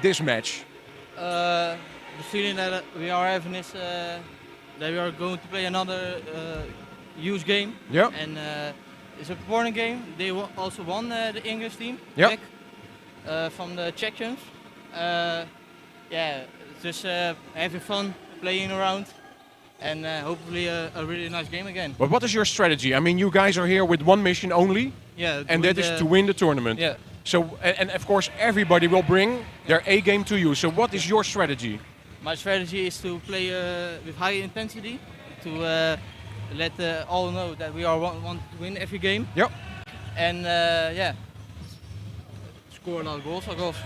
this match? The feeling that we are having is that we are going to play another huge game. Yeah. And it's a important game. They also won the English team Yeah. back from the Czechs. Yeah, just having fun, playing around, and hopefully a really nice game again. But what is your strategy? I mean, you guys are here with one mission only, Yeah, and that is to win the tournament. Yeah. So, and of course, everybody will bring their A game to you. So, what is your strategy? My strategy is to play with high intensity, to let all know that we are want to win every game. Yep. And yeah, score a lot of goals, of course.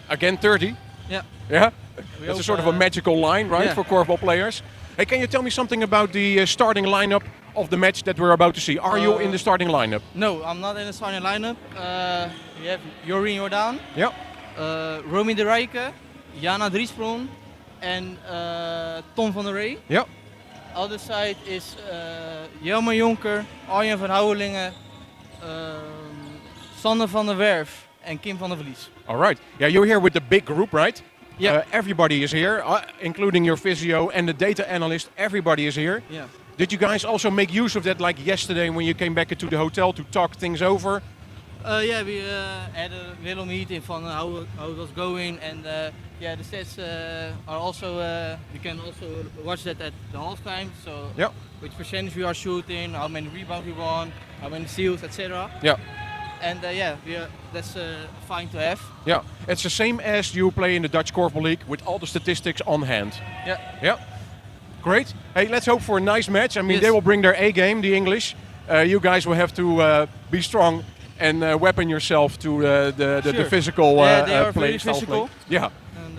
Again, 30. Yeah. Yeah. We That's a hope, sort of a magical line, right, yeah. for korfball players. Hey, can you tell me something about the starting lineup of the match that we're about to see? Are you in the starting lineup? No, I'm not in the starting lineup. We have Jorien Jordan, Yeah. Romy de Rijke, Jana Driesbron, and Tom van der Rey. Yeah. Other side is Jelmer Jonker, Arjen van Houwelingen, Sander van der Werf, and Kim van der Vlies. All right. Yeah, you're here with the big group, right? Yeah. Everybody is here, including your physio and the data analyst. Everybody is here. Yeah. Did you guys also make use of that, like yesterday when you came back to the hotel to talk things over? Yeah, we had a little meeting from how it was going, and yeah, the stats are also you can also watch that at the halftime. So Yeah. which percentage we are shooting, how many rebounds we won, how many steals, etc. Yeah. And yeah, that's fine to have. Yeah. It's the same as you play in the Dutch Korfball League with all the statistics on hand. Yeah. Yeah. Great. Hey, let's hope for a nice match. I mean, Yes. they will bring their A game, the English. You guys will have to be strong and weapon yourself to the Sure. physical Yeah, they are play. very style physical. play. Yeah. And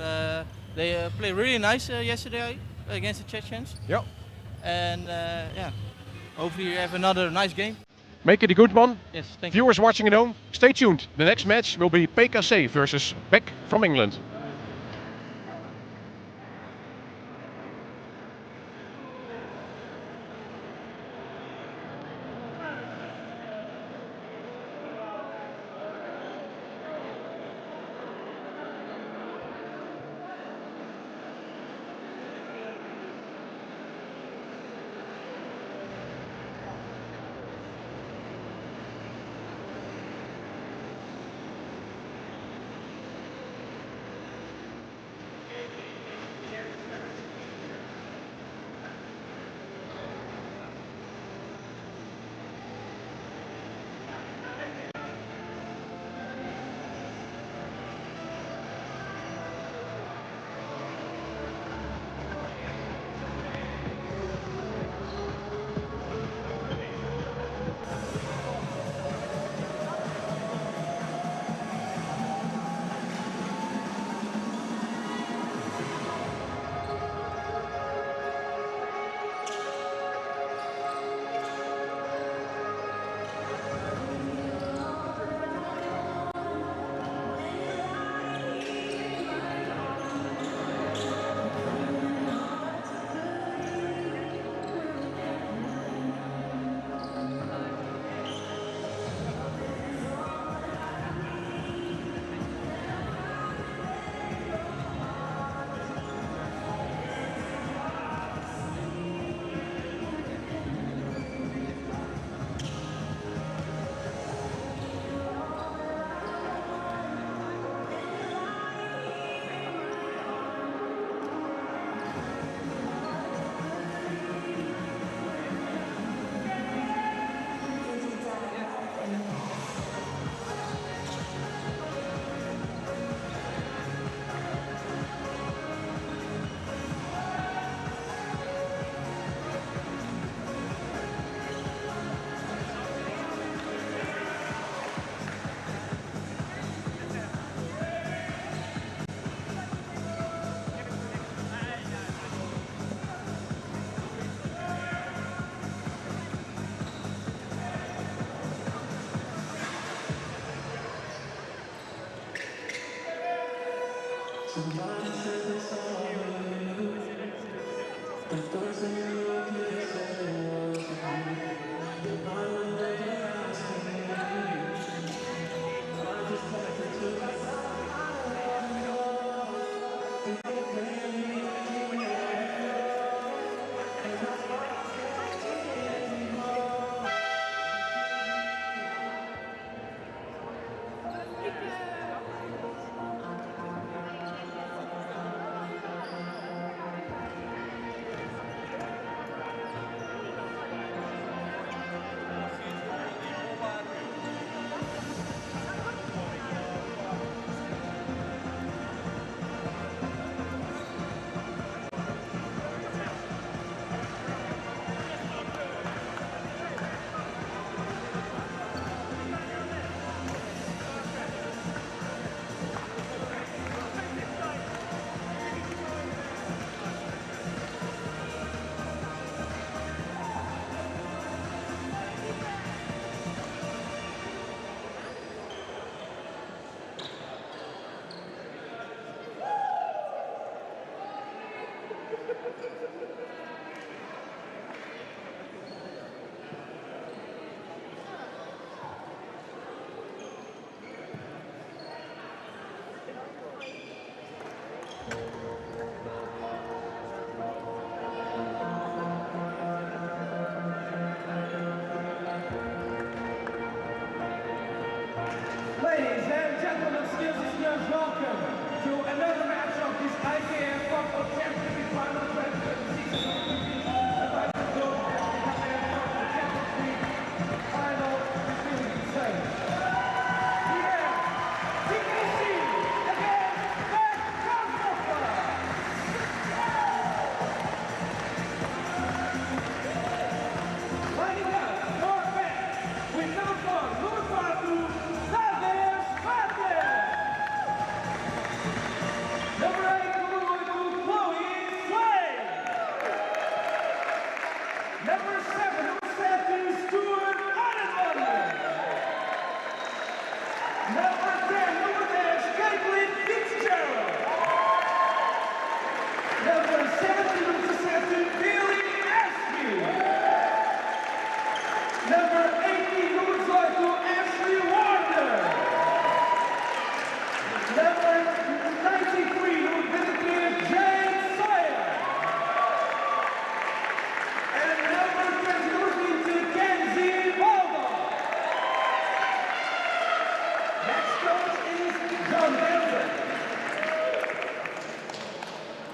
they played really nice yesterday against the Chechens. Yeah. And yeah, hopefully we have another nice game. Make it a good one. Yes, thank you. Viewers watching at home, stay tuned. The next match will be PKC versus Beck from England. Ladies and gentlemen, excuse us, welcome to another match of this IKF Cup of Championship Final 2026. Final Champions League. Here, TKC against Beck Kamphofer. Lining up for Beck with number 1, Nurfatu Tadeusz Patel. Number 8, Chloe Slade. Number 7, Stuart Adenwalder. Number 10, Caitlin Fitzgerald. Number 17, Billy Askew. Number 18, Ashley Warner. Number 93, Jane Sawyer. And number 20, Kenzie Baldo. Next coach is John Denton.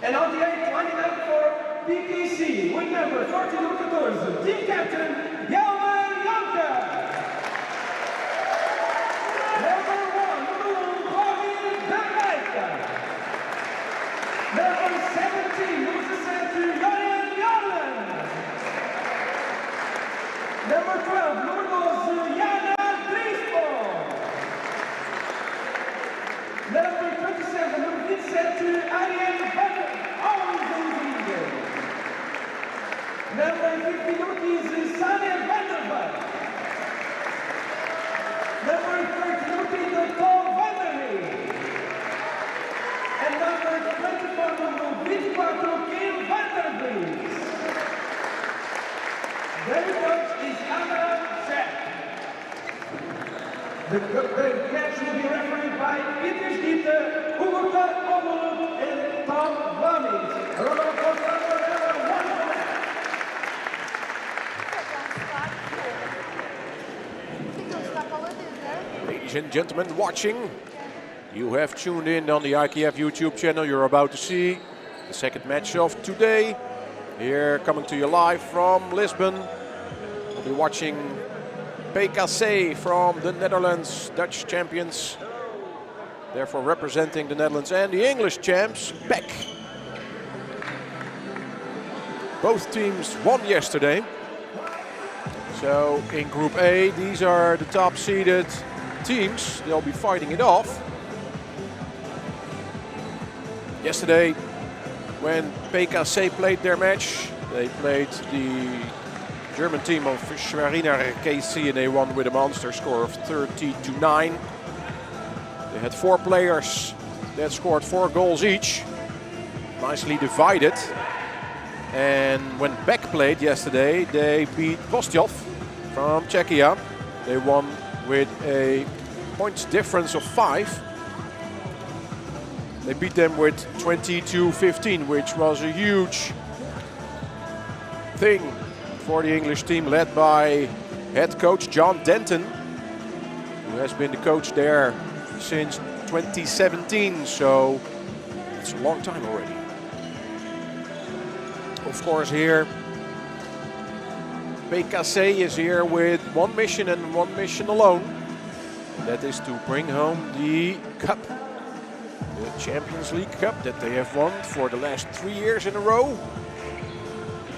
And on the 8th, lining up for PKC with number 14, team captain, Jelmer Janka. Number 1, Bobby Dagaita. Number 17, Jorian Jarlen. Number 12, Jana Driesboom. Number 27, Vincent Arjen van Ouwenhoven. Number 50, Sanya Vanderbilt. Number 30, Paul Vandermeer. And number 24, Kim Vandervliet. Their coach is Anna Zek. The match will be refereed by Peter Schieten, Hugo Ommeluk, and Tom Vlamings. A round of applause for number 1. Ladies and gentlemen watching, you have tuned in on the IKF YouTube channel. You're about to see the second match of today. Here coming to you live from Lisbon. We'll be watching PKC from the Netherlands, Dutch champions. Therefore representing the Netherlands, and the English champs, Beck. Both teams won yesterday. So in Group A, these are the top seeded teams. They'll be fighting it off. Yesterday, when PKC played their match, they played the German team of Schweriner KC and they won with a monster score of 30-9. They had 4 players that scored 4 goals each, nicely divided. And when Beck played yesterday, they beat Kostjov from Czechia. They won with a points difference of 5. They beat them with 22-15, which was a huge thing for the English team, led by head coach John Denton, who has been the coach there since 2017, so it's a long time already. Of course, here PKC is here with one mission and one mission alone. That is to bring home the cup, the Champions League Cup that they have won for the last 3 years in a row.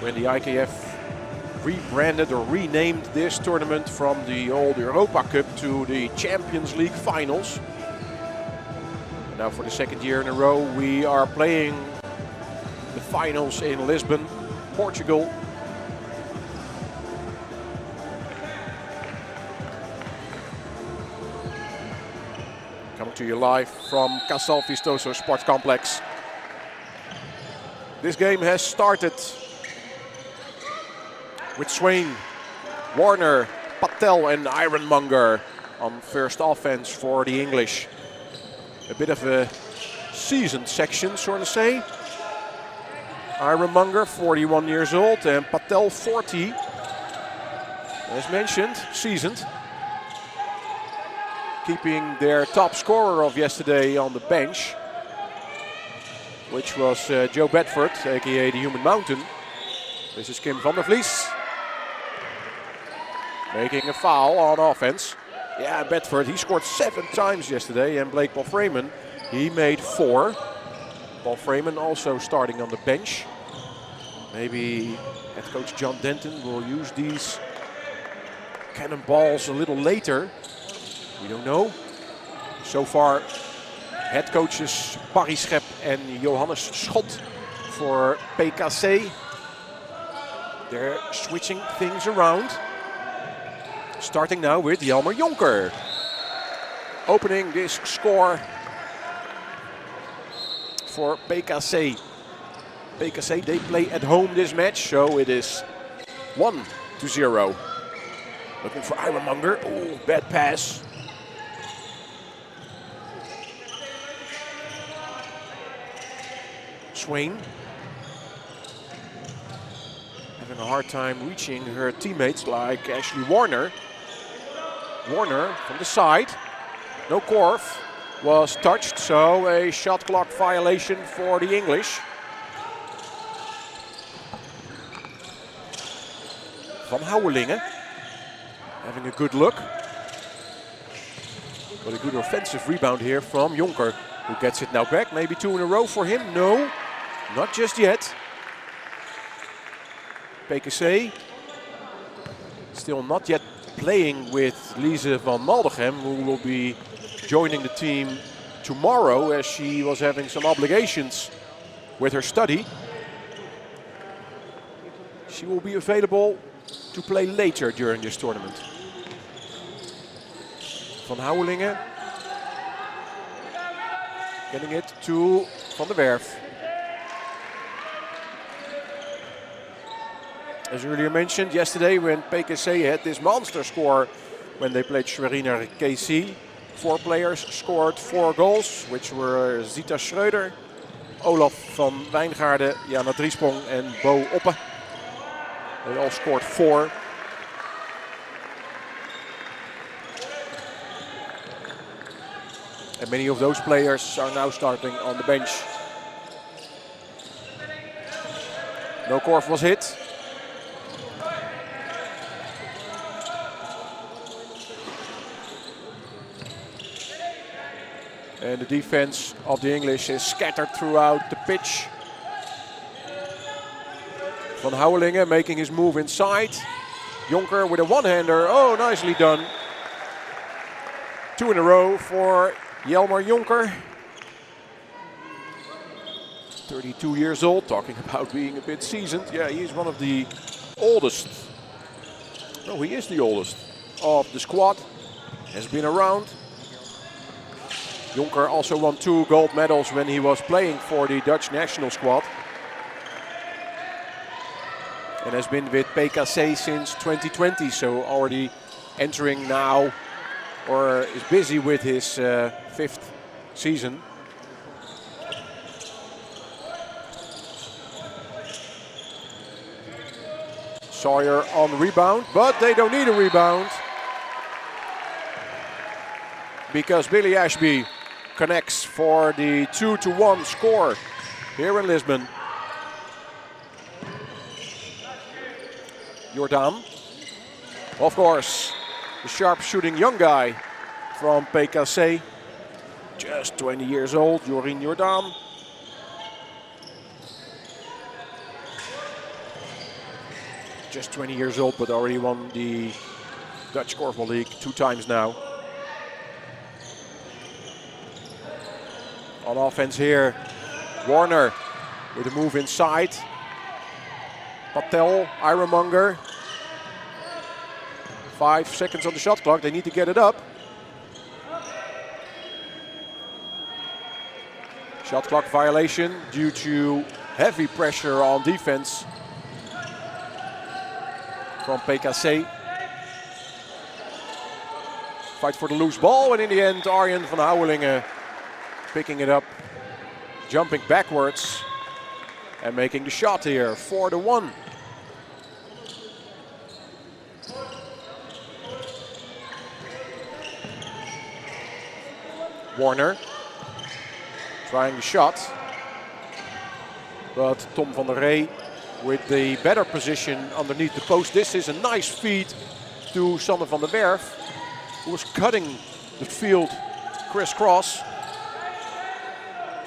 When the IKF rebranded or renamed this tournament from the old Europa Cup to the Champions League Finals. And now for the second year in a row we are playing the finals in Lisbon, Portugal. Coming to you live from Casal Vistoso Sports Complex. This game has started with Swain, Warner, Patel and Ironmonger on first offense for the English. A bit of a seasoned section, so to say. Ironmonger, 41 years old, and Patel, 40. As mentioned, seasoned. Keeping their top scorer of yesterday on the bench, which was Joe Bedford, aka the Human Mountain. This is Kim van der Vlies. Making a foul on offense. Yeah, Bedford, he scored 7 times yesterday, and Blake Balframen, he made 4. Balframen also starting on the bench. Maybe head coach John Denton will use these cannonballs a little later. We don't know. So far, head coaches Barry Schep and Johannes Schot for PKC. They're switching things around. Starting now with Jelmer Jonker. Opening this score for PKC. PKC, they play at home this match, so it is 1-0. Looking for Ironmonger. Oh, bad pass. Swain having a hard time reaching her teammates like Ashley Warner. Warner from the side. No Korf was touched, so a shot clock violation for the English. Van Houwelingen having a good look. But a good offensive rebound here from Jonker, who gets it now back. Maybe 2 in a row for him. No, not just yet. PKC still not yet playing with Lise van Maldegem, who will be joining the team tomorrow as she was having some obligations with her study. She will be available to play later during this tournament. Van Houwelingen getting it to Van der Werf. As earlier mentioned, yesterday when PKC had this monster score when they played Schweriner KC, 4 players scored 4 goals, which were Zita Schreuder, Olaf van Wijngaarden, Jana Driesprong and Bo Oppe. They all scored 4. And many of those players are now starting on the bench. No Korf was hit. And the defense of the English is scattered throughout the pitch. Van Houwelingen making his move inside. Jonker with a one-hander. Oh, nicely done. 2 in a row for Jelmer Jonker. 32 years old, talking about being a bit seasoned. Yeah, he is one of the oldest. No, he is the oldest of the squad. Has been around. Jonker also won 2 gold medals when he was playing for the Dutch national squad. And has been with PKC since 2020, so already entering now, or is busy with his 5th season. Sawyer on rebound, but they don't need a rebound, because Billy Ashby connects for the 2-1 score here in Lisbon. Jordan, of course, the sharp shooting young guy from PKC, just 20 years old, Jorien Jordan. Just 20 years old, but already won the Dutch Korfball League 2 times now. On offense here, Warner with a move inside. Patel, Ironmonger. 5 seconds on the shot clock, they need to get it up. Shot clock violation due to heavy pressure on defense from PKC. Fight for the loose ball, and in the end Arjen van Houwelingen picking it up, jumping backwards and making the shot here, 4-1. Warner trying the shot, but Tom van der Rey with the better position underneath the post. This is a nice feed to Sander van der Werf, who was cutting the field crisscross.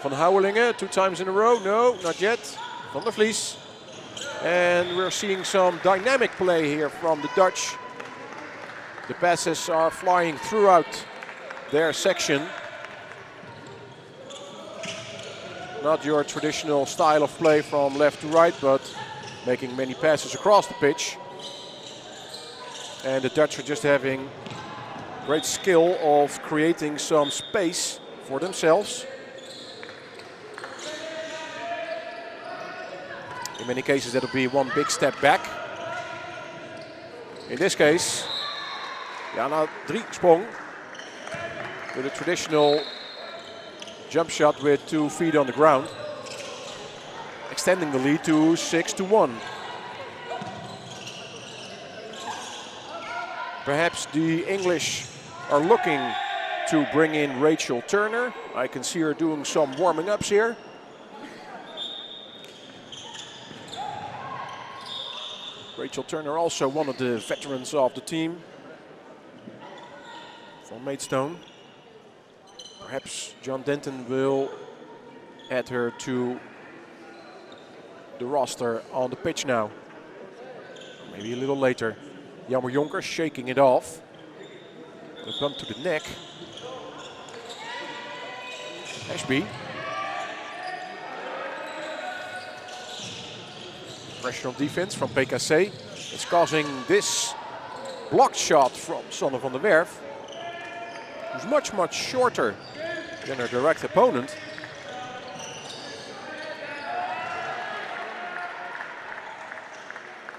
Van Houwelingen 2 times in a row. No, not yet. Van der Vlies. And we're seeing some dynamic play here from the Dutch. The passes are flying throughout their section. Not your traditional style of play from left to right, but making many passes across the pitch. And the Dutch are just having great skill of creating some space for themselves. In many cases that'll be one big step back. In this case, Jana Driesprong with a traditional jump shot with 2 feet on the ground, extending the lead to 6-1. Perhaps the English are looking to bring in Rachel Turner. I can see her doing some warming ups here. Rachel Turner, also one of the veterans of the team from Maidstone. Perhaps John Denton will add her to the roster on the pitch now. Maybe a little later. Jammer Jonker shaking it off. A bump to the neck. Ashby. Pressure on defense from PKC. It's causing this blocked shot from Sander van der Werf, who's much shorter than her direct opponent.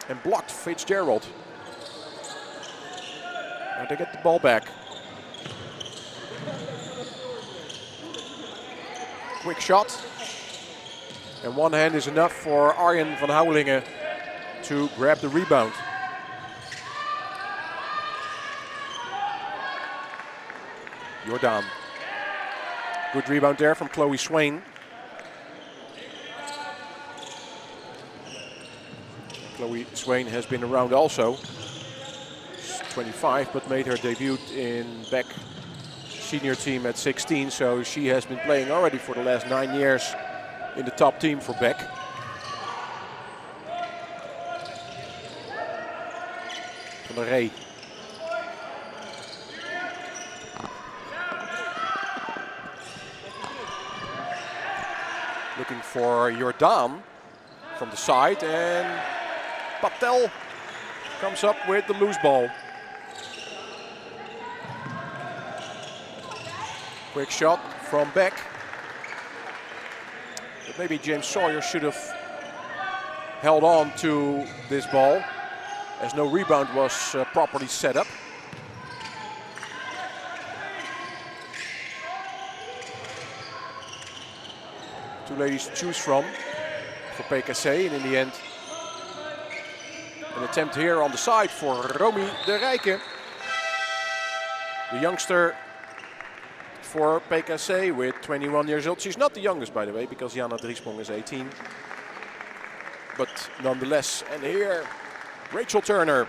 And blocked Fitzgerald. Now they get the ball back. Quick shot. And one hand is enough for Arjen van Houwelingen to grab the rebound. Jordan. Good rebound there from Chloe Swain. Chloe Swain has been around also. She's 25, but made her debut in Beck senior team at 16. So she has been playing already for the last 9 years in the top team for Beck. Van der Rey. Looking for Jordan from the side, and Patel comes up with the loose ball. Quick shot from Beck. But maybe James Sawyer should have held on to this ball, as no rebound was properly set up. Two ladies to choose from for PKC, and in the end an attempt here on the side for Romy de Rijke, the youngster for PKC with 21 years old. She's not the youngest, by the way, because Jana Driesprong is 18. But nonetheless, and here Rachel Turner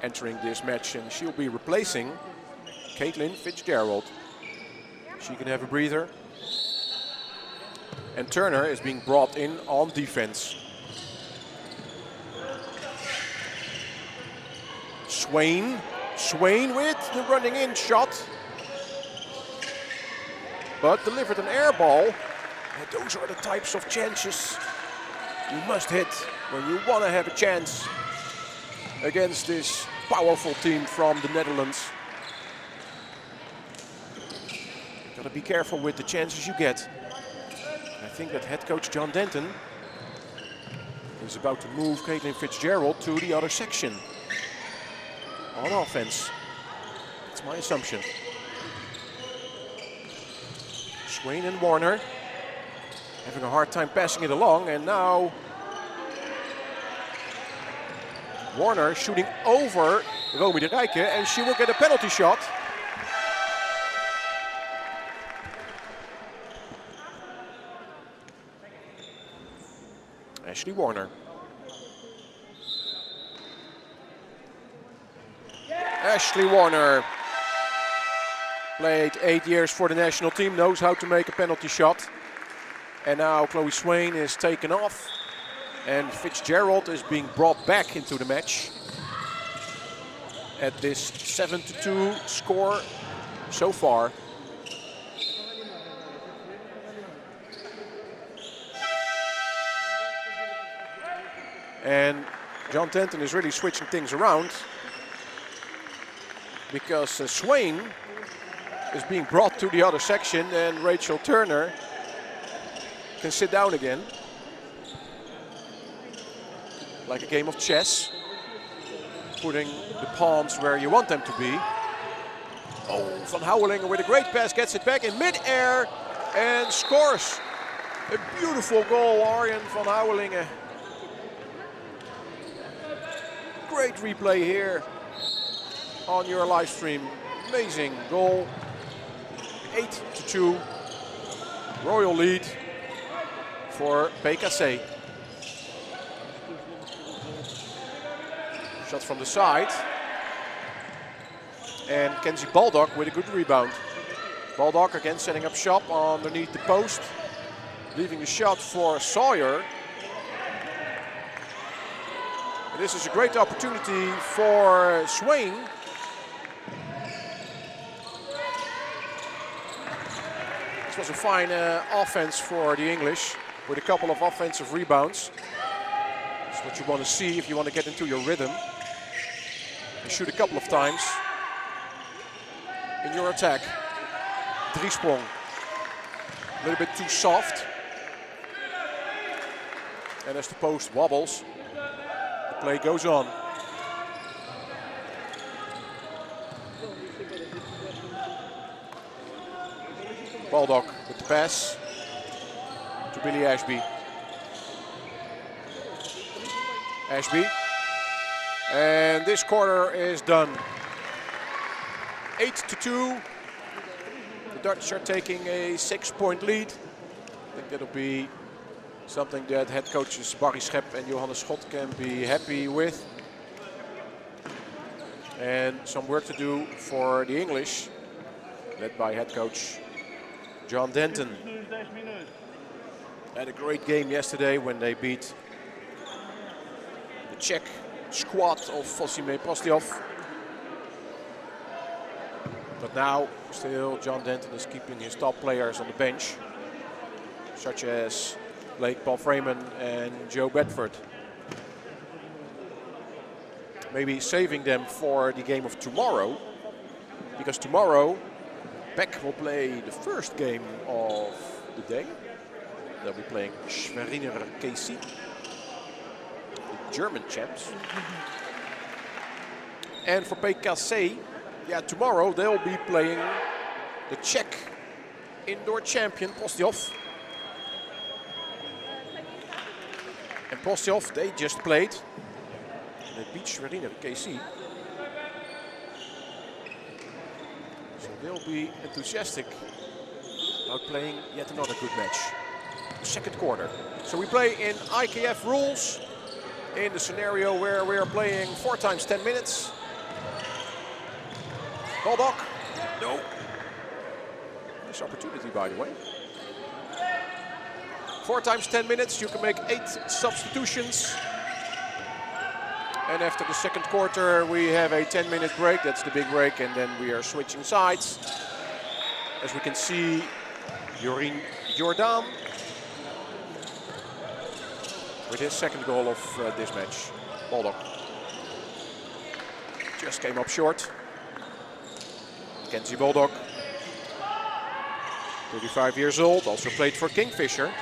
entering this match, and she'll be replacing Caitlin Fitzgerald. She can have a breather. And Turner is being brought in on defense. Swain with the running in shot. But delivered an air ball. And those are the types of chances you must hit when you want to have a chance against this powerful team from the Netherlands. Gotta be careful with the chances you get. I think that head coach John Denton is about to move Caitlin Fitzgerald to the other section on offense. That's my assumption. Swain and Warner having a hard time passing it along, and now Warner shooting over Romy de Rijke, and she will get a penalty shot. Ashley Warner. Ashley Warner played 8 years for the national team, knows how to make a penalty shot. And now Chloe Swain is taken off, and Fitzgerald is being brought back into the match at this 7-2 score so far. And John Denton is really switching things around, because Swain is being brought to the other section, and Rachel Turner can sit down again. Like a game of chess, putting the pawns where you want them to be. Oh, Van Houwelingen with a great pass, gets it back in mid-air and scores. A beautiful goal, Arjen Van Houwelingen. Great replay here on your live stream. Amazing goal. 8-2. Royal lead for PKC. Shot from the side. And Kenzie Baldock with a good rebound. Baldock again setting up shop underneath the post. Leaving the shot for Sawyer. And this is a great opportunity for Swain. This was a fine offense for the English, with a couple of offensive rebounds. That's what you want to see if you want to get into your rhythm. You shoot a couple of times in your attack. Driesprong, a little bit too soft. And as the post wobbles, the play goes on. Baldock with the pass to Billy Ashby. Ashby. And this quarter is done. 8-2. The Dutch are taking a 6-point lead. I think that'll be something that head coaches Barry Schep and Johannes Schot can be happy with. And some work to do for the English, led by head coach John Denton. Had a great game yesterday when they beat the Czech squad of Fosime Prostiov. But now still John Denton is keeping his top players on the bench, such as Blake Paul Freeman and Joe Bedford. Maybe saving them for the game of tomorrow, because tomorrow Beck will play the first game of the day. They'll be playing Schweriner KC, the German champs. And for PKC, yeah, tomorrow they'll be playing the Czech indoor champion Prostiov. And Prostiov, they just played. And they beat Schweriner KC. So they'll be enthusiastic about playing yet another good match. The second quarter. So we play in IKF rules in the scenario where we are playing 4 times 10 minutes. Baldock. No. Nice opportunity, by the way. 4 times 10 minutes, you can make 8 substitutions. And after the second quarter, we have a 10-minute break. That's the big break, and then we are switching sides. As we can see, Jorien Jordan with his second goal of this match. Baldock just came up short. Kenzie Baldock, 35 years old, also played for Kingfisher.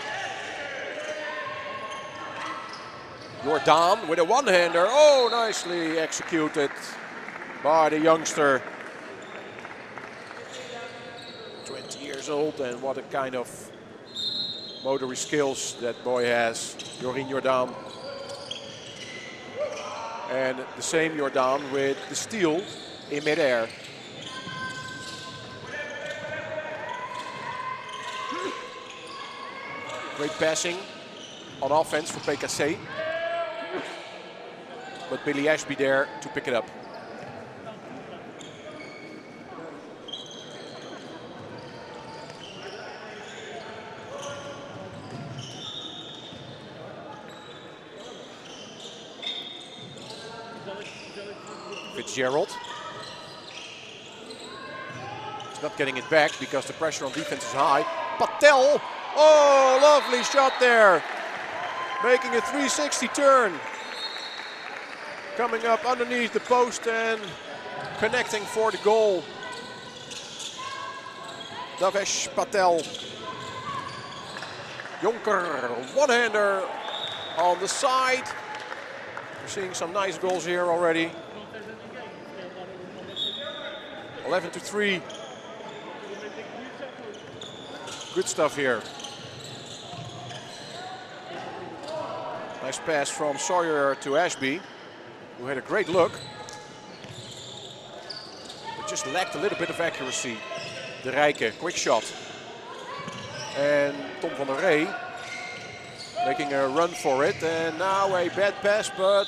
Jordan with a one-hander. Oh, nicely executed by the youngster. 20 years old, and what a kind of motory skills that boy has, Jorin Jordan. And the same Jordan with the steal in midair. Great passing on offense for PKC. But Billy Ashby there to pick it up. Fitzgerald. He's not getting it back because the pressure on defense is high. Patel. Oh, lovely shot there. Making a 360 turn. Coming up underneath the post and connecting for the goal. Davesh Patel. Jonker, one-hander on the side. We're seeing some nice goals here already. 11-3. Good stuff here. Nice pass from Sawyer to Ashby, who had a great look, but just lacked a little bit of accuracy. De Rijke, quick shot. And Tom van der Rey making a run for it. And now a bad pass, but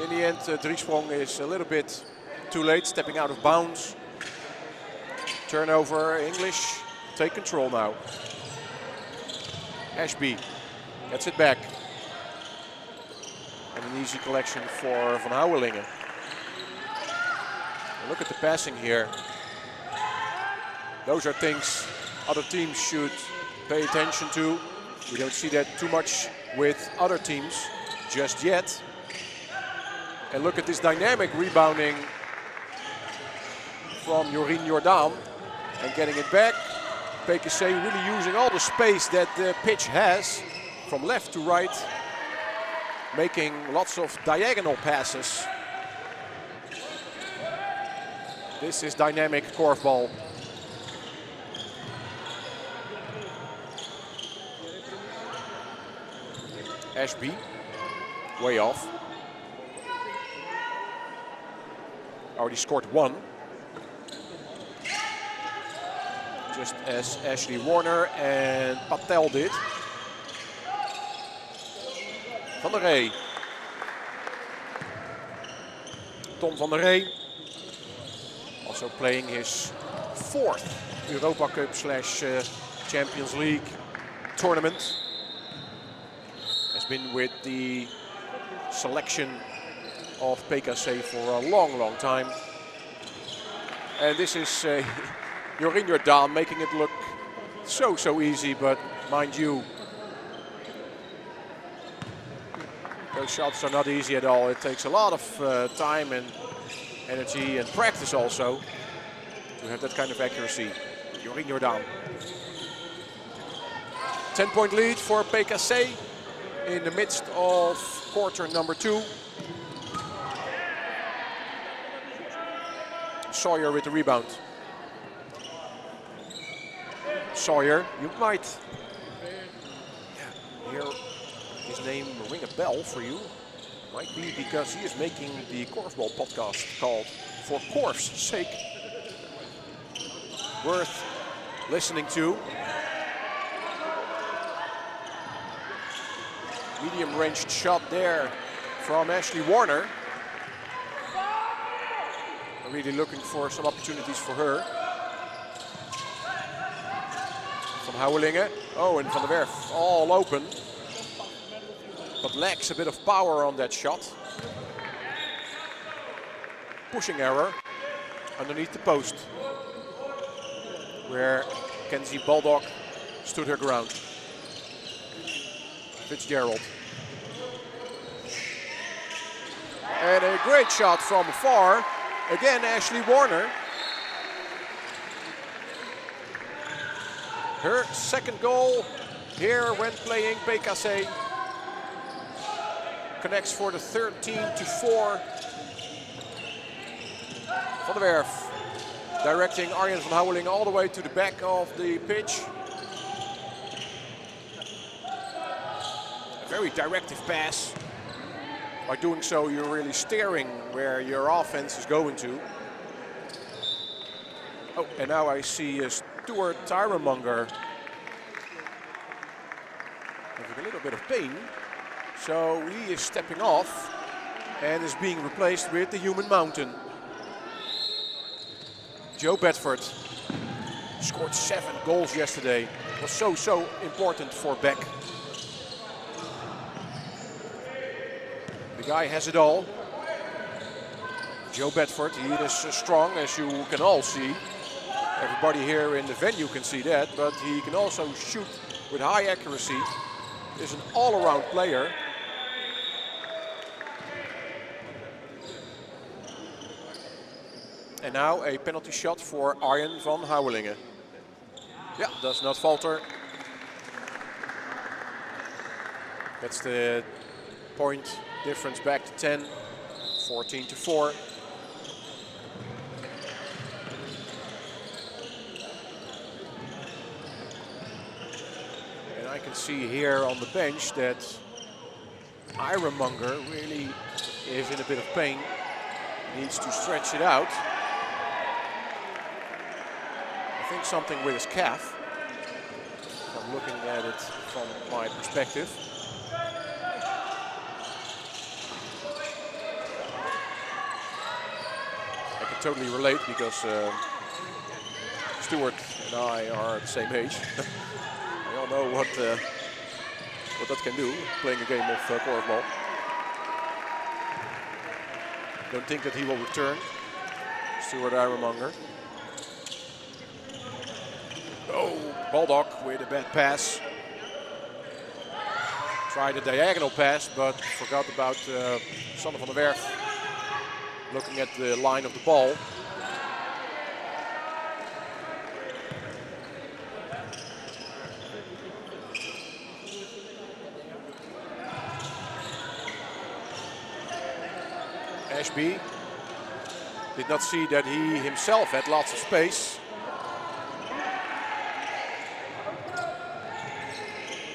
in the end Driesprong is a little bit too late, stepping out of bounds. Turnover, English take control now. Ashby gets it back. And an easy collection for Van Houwelingen. Look at the passing here. Those are things other teams should pay attention to. We don't see that too much with other teams just yet. And look at this dynamic rebounding from Jorin Jordan and getting it back. PKC really using all the space that the pitch has from left to right, making lots of diagonal passes. This is dynamic korfbal. Ashby, way off. Already scored one. Just as Ashley Warner and Patel did. Van der Rey. Tom van der Rey. Also playing his fourth Europa Cup / Champions League tournament. Has been with the selection of PKC for a long, long time. And this is Jorin Jordan making it look so easy, but mind you, those shots are not easy at all. It takes a lot of time and energy and practice also to have that kind of accuracy. Jorin Jordan. 10-point lead for PKC in the midst of quarter number 2. Sawyer with the rebound. Sawyer, you might hear his name ring a bell for you. Might be because he is making the Korfball podcast called For Korf's Sake. Worth listening to. Medium ranged shot there from Ashley Warner. Really looking for some opportunities for her. Van Houwelingen. Oh, and Van der Werf all open. But lacks a bit of power on that shot. Pushing error underneath the post, where Kenzie Baldock stood her ground. Fitzgerald. And a great shot from afar. Again, Ashley Warner. Her second goal here when playing PKC. connects for the 13-4. Van der Werf directing Arjen van Houwelingen all the way to the back of the pitch. A very directive pass. By doing so, you're really steering where your offense is going to. Oh, and now I see Stuart Tyremonger having a little bit of pain. So he is stepping off and is being replaced with the Human Mountain. Joe Bedford scored 7 goals yesterday. Was so important for Beck. The guy has it all. Joe Bedford, he is strong, as you can all see. Everybody here in the venue can see that, but he can also shoot with high accuracy. Is an all-around player. And now a penalty shot for Arjen van Houwelingen. Yeah, does not falter. That's the point difference back to 10, 14-4. And I can see here on the bench that Tyremonger really is in a bit of pain. Needs to stretch it out. I think something with his calf. I'm looking at it from my perspective. I can totally relate because Stuart and I are the same age. We all know what that can do, playing a game of korfbal. Don't think that he will return, Stuart Tyremonger. Oh, Baldock with a bad pass. Tried a diagonal pass, but forgot about Sander van der Werf looking at the line of the ball. Ashby did not see that he himself had lots of space.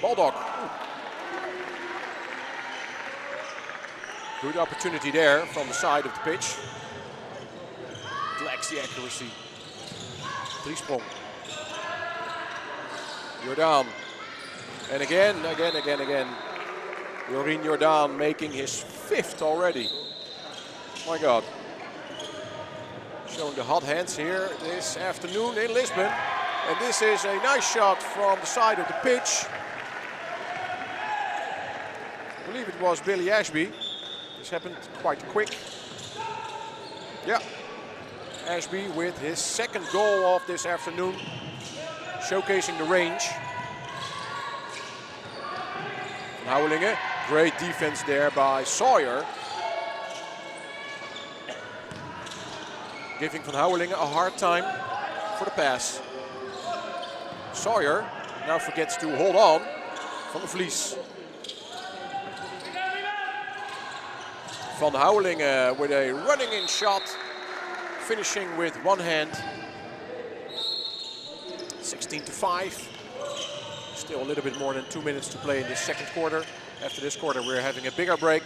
Baldock. Good opportunity there from the side of the pitch. It lacks the accuracy. Driesprong. Jordan. And again. Jorien Jordan making his 5th already. My God. Showing the hot hands here this afternoon in Lisbon. And this is a nice shot from the side of the pitch. I believe it was Billy Ashby. This happened quite quick. Yeah. Ashby with his 2nd goal of this afternoon. Showcasing the range. Houwelingen. Great defense there by Sawyer. Giving Van Houwelingen a hard time for the pass. Sawyer now forgets to hold on Van der Vlies. Van Houwelingen with a running in shot, finishing with one hand. 16-5. Still a little bit more than 2 minutes to play in this 2nd quarter. After this quarter, we're having a bigger break.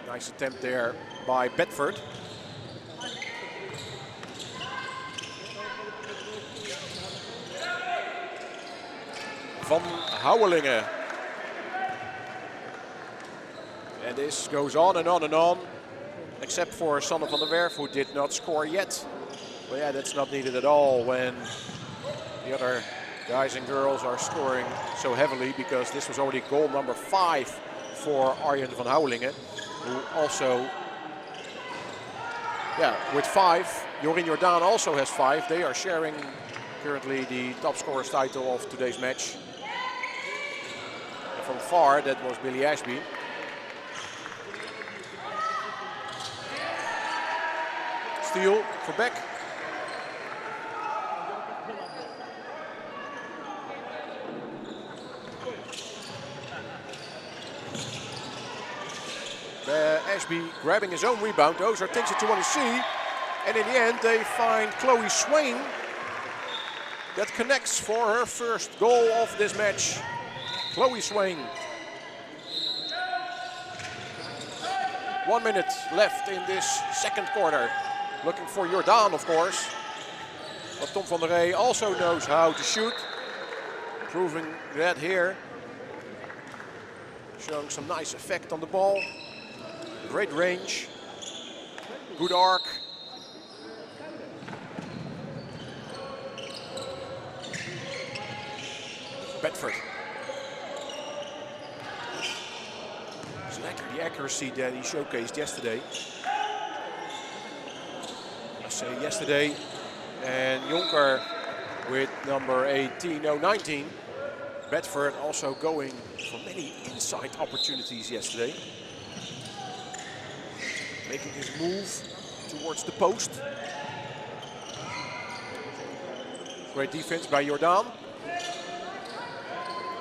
Nice attempt there by Bedford. Van Houwelingen. And this goes on and on and on, except for Sander van der Werf, who did not score yet. But yeah, that's not needed at all when the other guys and girls are scoring so heavily, because this was already goal number 5 for Arjen van Houwelingen, who also, yeah, with 5. Jorien Jordan also has 5. They are sharing currently the top scorers title of today's match. And from far, that was Billy Ashby. Steal for Beck. Ashby grabbing his own rebound. Those are things that you want to see. And in the end, they find Chloe Swain that connects for her first goal of this match. Chloe Swain. 1 minute left in this second quarter. Looking for Jordan, of course. But Tom van der Rey also knows how to shoot. Proving that here. Showing some nice effect on the ball. Great range. Good arc. Bedford. The accuracy that he showcased yesterday. I say yesterday. And Jonker with number 18, no 19. Bedford also going for many inside opportunities yesterday. Making his move towards the post. Great defense by Jordan.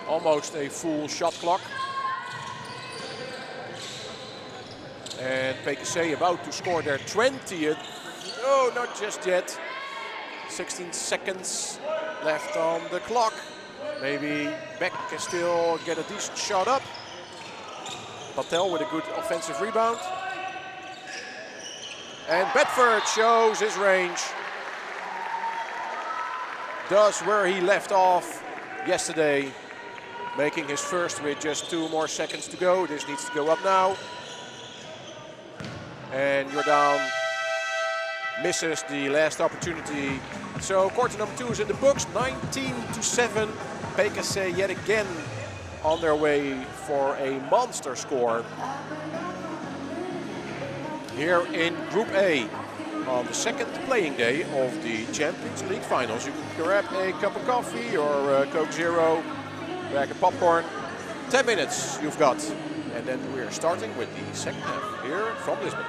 Almost a full shot clock. And PKC about to score their 20th. Oh, not just yet. 16 seconds left on the clock. Maybe Beck can still get a decent shot up. Patel with a good offensive rebound. And Bedford shows his range. Does where he left off yesterday. Making his first with just 2 more seconds to go. This needs to go up now. And Jordan misses the last opportunity. So quarter number 2 is in the books. 19-7. PKC yet again on their way for a monster score. Here in Group A on the second playing day of the Champions League finals. You can grab a cup of coffee or a Coke Zero, bag of popcorn. 10 minutes you've got. And then we're starting with the second half here from Lisbon.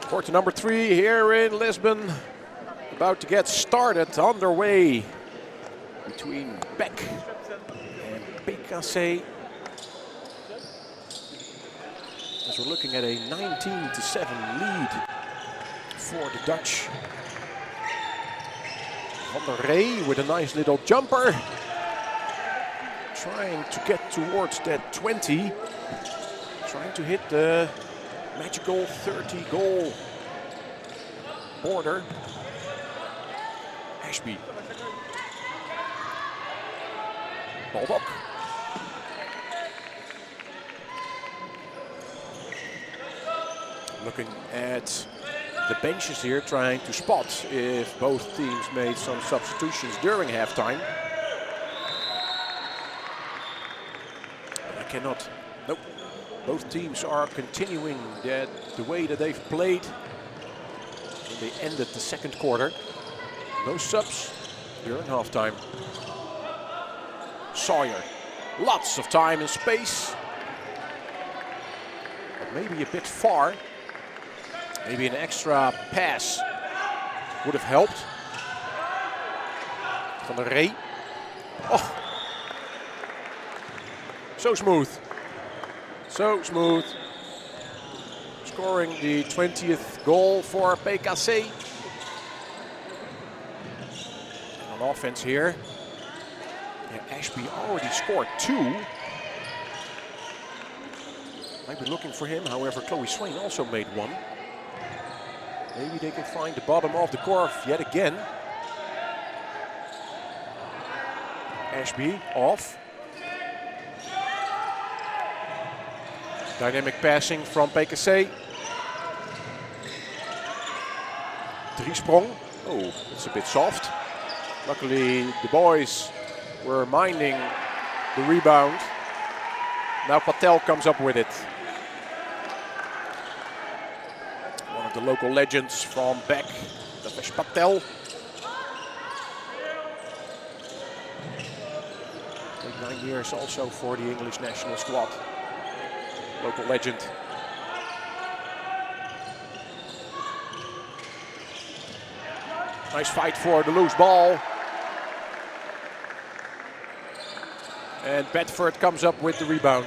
Quarter number 3 here in Lisbon. About to get started, underway between Beck and PKC. As we're looking at a 19-7 lead for the Dutch. Van der Rey with a nice little jumper. Trying to get towards that 20. Trying to hit the magical 30-goal border. Ashby. Baldock. Looking at the benches here, trying to spot if both teams made some substitutions during halftime. I cannot. Nope. Both teams are continuing the way that they've played. And they ended the second quarter. No subs during halftime. Sawyer. Lots of time and space. But maybe a bit far. Maybe an extra pass would have helped. Van der Rey. Oh. So smooth. So smooth. Scoring the 20th goal for PKC. And on offense here. Yeah, Ashby already scored 2. Might be looking for him, however Chloe Swain also made one. Maybe they can find the bottom of the curve yet again. Ashby off. Dynamic passing from PKC. Driesprong. Oh, it's a bit soft. Luckily the boys were minding the rebound. Now Patel comes up with it. One of the local legends from Beck, Davesh Patel. 9 years also for the English national squad. Local legend. Nice fight for the loose ball. And Bedford comes up with the rebound.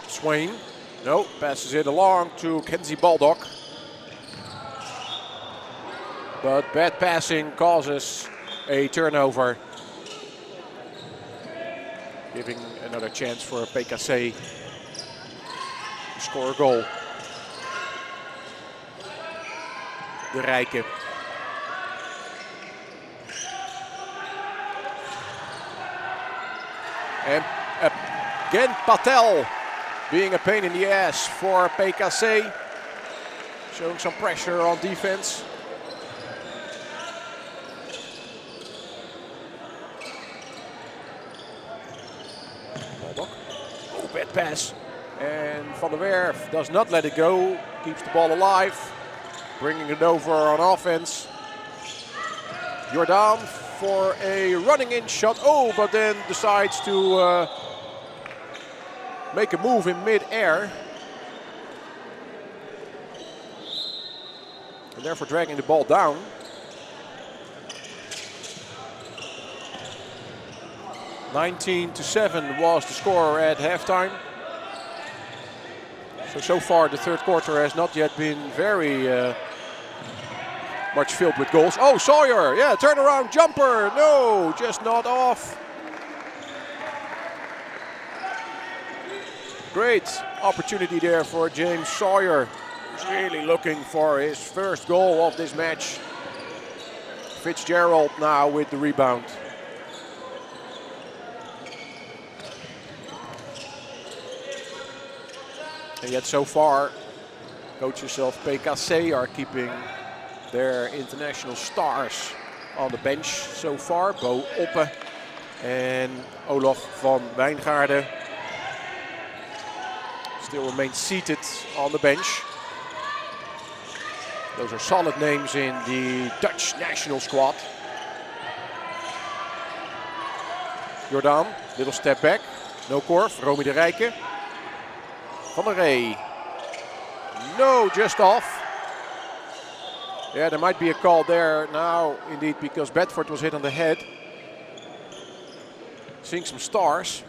Swain, no, passes it along to Kenzie Baldock. But bad passing causes a turnover. Giving another chance for PKC to score a goal. De Rijke. And again Patel being a pain in the ass for PKC. Showing some pressure on defense. Oh, bad pass. And Van der Werf does not let it go. Keeps the ball alive. Bringing it over on offense. Jordan for a running in shot. Oh, but then decides to make a move in mid-air. And therefore dragging the ball down. (19-7) was the score at halftime. So far the third quarter has not yet been very much filled with goals. Oh, Sawyer, yeah, turnaround jumper. No, just not off. Great opportunity there for James Sawyer. He's really looking for his first goal of this match. Fitzgerald now with the rebound. And yet so far, coaches of PKC are keeping their international stars on the bench so far. Bo Oppe and Olaf van Wijngaarden still remain seated on the bench. Those are solid names in the Dutch national squad. Jordan, little step back. No Korf, Romy de Rijke. Van der Rey. No, just off. Yeah, there might be a call there now, indeed, because Bedford was hit on the head. Seeing some stars.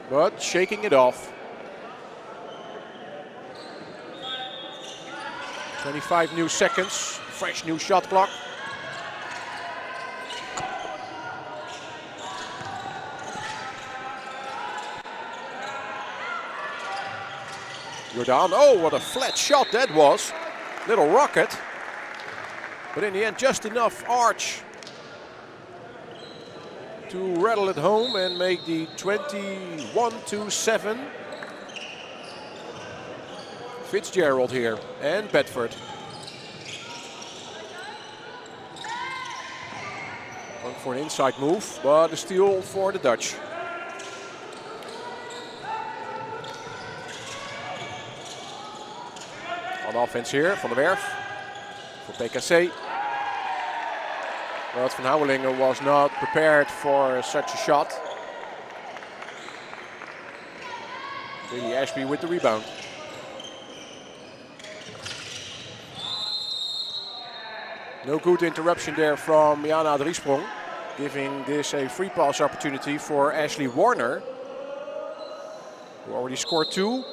But shaking it off. 25 new seconds, fresh new shot clock. Jordan, oh, what a flat shot that was. Little rocket. But in the end, just enough arch to rattle it home and make the 21-7. Fitzgerald here and Bedford. Going for an inside move, but a steal for the Dutch. On offense here, Van der Werf for PKC. But Van Houwelingen was not prepared for such a shot. Billy Ashby with the rebound. No good interruption there from Jana Driesprong, giving this a free pass opportunity for Ashley Warner, who already scored 2.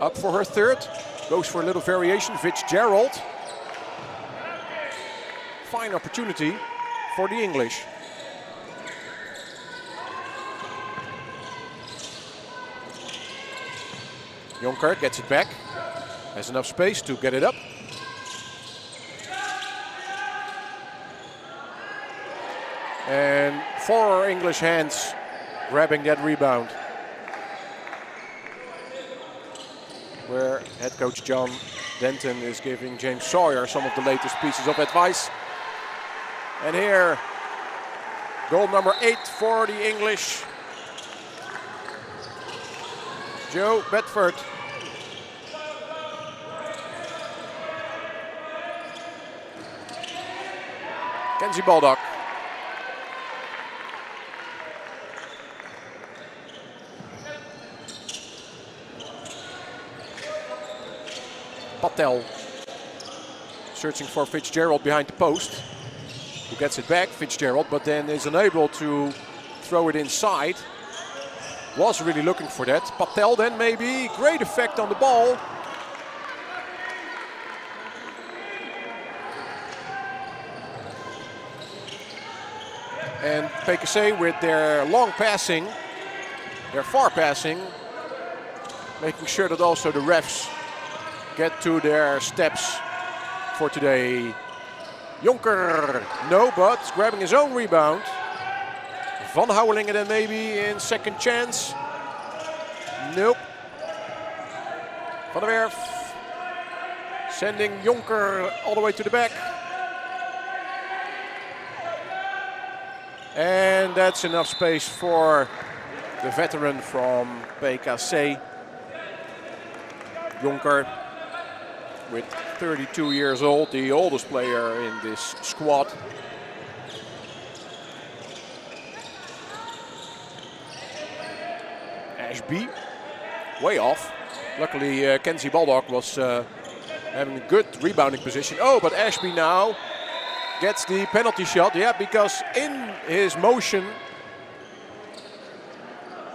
Up for her third. Goes for a little variation. Fitzgerald. Fine opportunity for the English. Jonker gets it back. Has enough space to get it up. And 4 English hands grabbing that rebound. Where head coach John Denton is giving James Sawyer some of the latest pieces of advice. And here, goal number 8 for the English. Joe Bedford. Kenzie Baldock. Patel searching for Fitzgerald behind the post, who gets it back, Fitzgerald, but then is unable to throw it inside. Was really looking for that. Patel then maybe, great effect on the ball. And PKC with their long passing, their far passing, making sure that also the refs get to their steps for today. Jonker, no, but grabbing his own rebound. Van Houwelingen then maybe in second chance. Nope. Van der Werf sending Jonker all the way to the back. And that's enough space for the veteran from PKC. Jonker, with 32 years old, the oldest player in this squad. Ashby, way off. Luckily, Kenzie Baldock was having a good rebounding position. Oh, but Ashby now gets the penalty shot. Yeah, because in his motion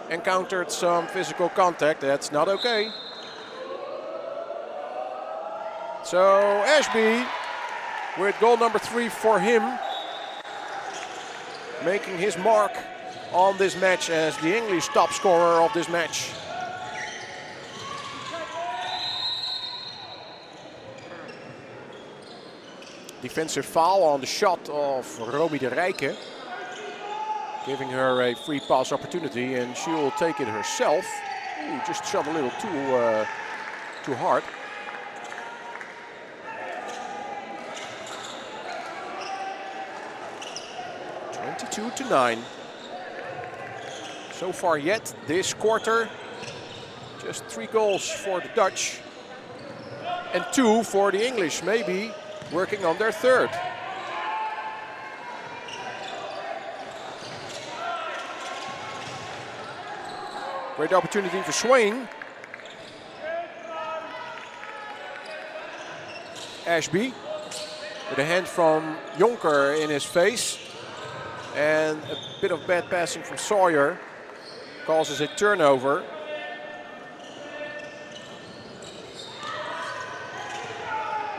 encountered some physical contact. That's not okay. So Ashby with goal number 3 for him, making his mark on this match as the English top scorer of this match. Defensive foul on the shot of Romy de Rijke, giving her a free pass opportunity, and she will take it herself. Ooh, just shot a little too hard. To 9. So far yet this quarter, just 3 goals for the Dutch and 2 for the English, maybe working on their third. Great opportunity for Swain. Ashby with a hand from Jonker in his face. And a bit of bad passing from Sawyer causes a turnover.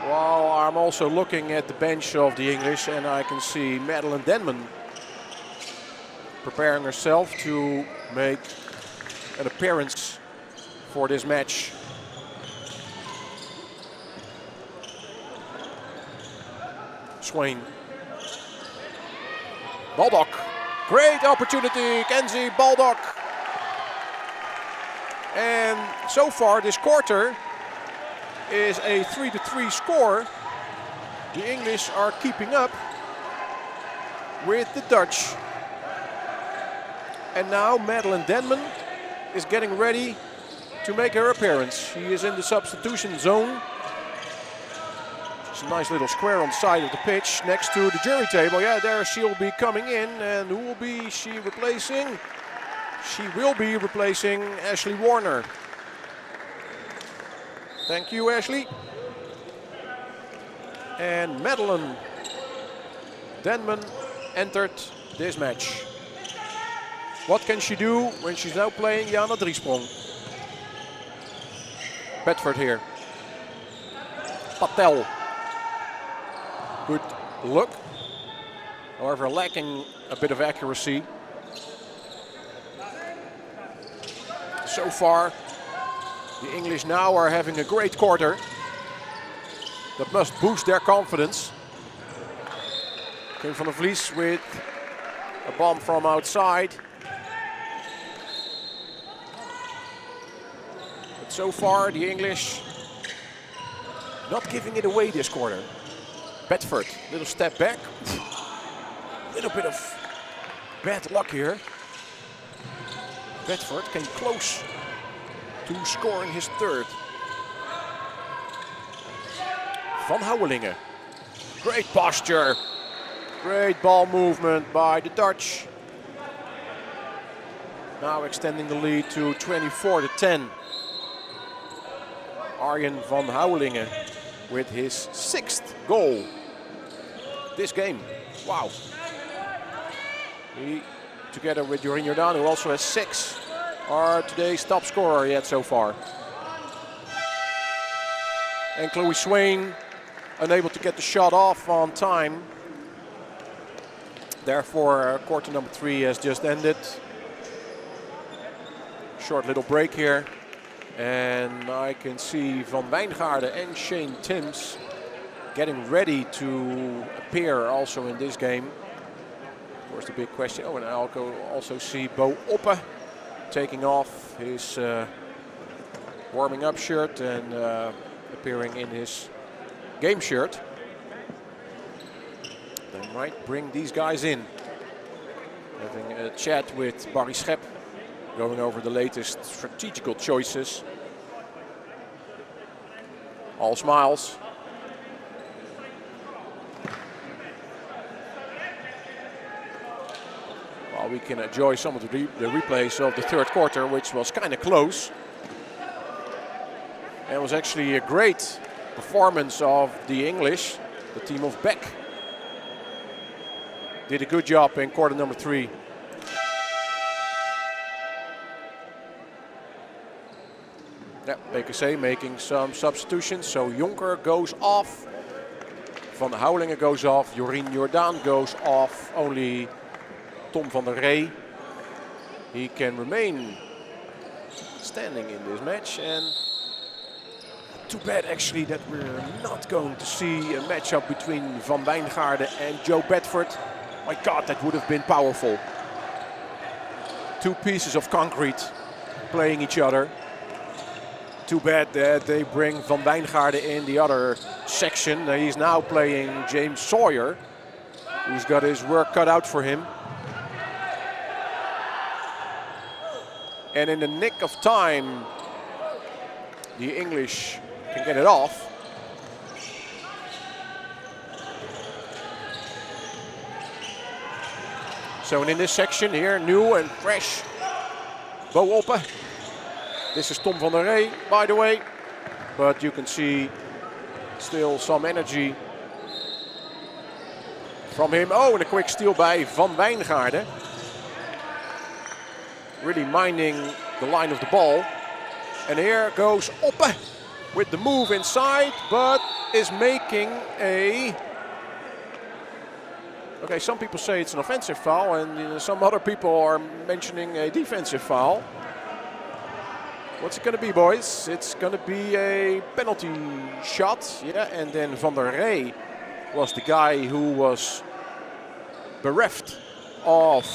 While I'm also looking at the bench of the English, and I can see Madeline Denman preparing herself to make an appearance for this match. Swain. Baldock, great opportunity, Kenzie Baldock. And so far this quarter is a 3-3 score. The English are keeping up with the Dutch. And now Madeline Denman is getting ready to make her appearance. She is in the substitution zone. It's a nice little square on the side of the pitch next to the jury table. Yeah, there she'll be coming in. And who will be she replacing? She will be replacing Ashley Warner. Thank you, Ashley. And Madeline Denman entered this match. What can she do when she's now playing Jana Driesprong? Bedford here. Patel. Good look. However, lacking a bit of accuracy. So far, The English now are having a great quarter. That must boost their confidence. Kim van der Vlies with a bomb from outside. But so far the English not giving it away this quarter. Bedford, little step back. Little bit of bad luck here. Bedford came close to scoring his third. Van Houwelingen. Great posture. Great ball movement by the Dutch. Now extending the lead to 24-10. Arjen van Houwelingen with his 6th goal this game. Wow. He, together with Jorien Jordan, who also has 6, are today's top scorer yet so far. And Chloe Swain unable to get the shot off on time. Therefore, quarter number 3 has just ended. Short little break here. And I can see Van Wijngaarden and Shane Timms getting ready to appear also in this game. Of course, the big question. Oh, and I also see Bo Oppe taking off his warming up shirt and appearing in his game shirt. They might bring these guys in. Having a chat with Barry Schep, going over the latest strategical choices. All smiles. While we can enjoy some of the replays of the third quarter, which was kind of close. And it was actually a great performance of the English. The team of Beck did a good job in quarter number 3. Yeah, PKC making some substitutions. So Jonker goes off. Van Houwelingen goes off. Jorien Jordan goes off. Only Tom van der Rey. He can remain standing in this match. And too bad actually that we're not going to see a matchup between Van Wijngaarden and Joe Bedford. My God, that would have been powerful. 2 pieces of concrete playing each other. Too bad that they bring Van Wijngaarden in the other section. He's now playing James Sawyer, who's got his work cut out for him. And in the nick of time, the English can get it off. So in this section here, new and fresh, Bo Oppe. This is Tom van der Rey, by the way. But you can see still some energy from him. Oh, and a quick steal by Van Wijngaarden. Really minding the line of the ball. And here goes Oppe with the move inside, but is making a... Okay, some people say it's an offensive foul, and some other people are mentioning a defensive foul. What's it going to be, boys? It's going to be a penalty shot. Yeah, and then Van der Rey was the guy who was bereft of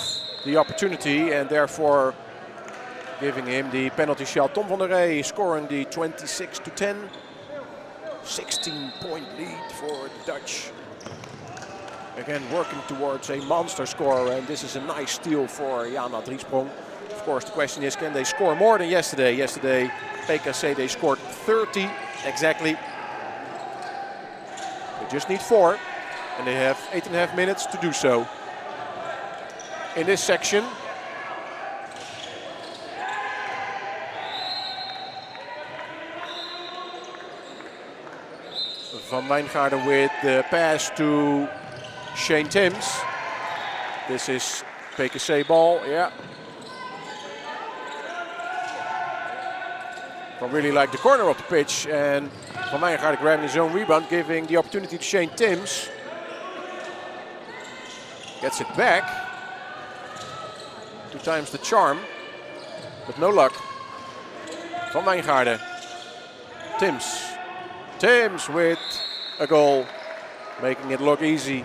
the opportunity and therefore giving him the penalty shot. Tom van der Rey scoring the 26-10. 16-point lead for the Dutch. Again, working towards a monster score, and this is a nice steal for Jana Driesprong. Of course, the question is, can they score more than yesterday? Yesterday, PKC, they scored 30 exactly. They just need 4, and they have 8.5 minutes to do so. In this section, Van Wijngaarden with the pass to Shane Timms. This is PKC ball, yeah. I really like the corner of the pitch, and Van Wijngaarden grabbing his own rebound, giving the opportunity to Shane Timms. Gets it back. 2 times the charm, but no luck. Van Wijngaarden Tims. Tims with a goal, making it look easy.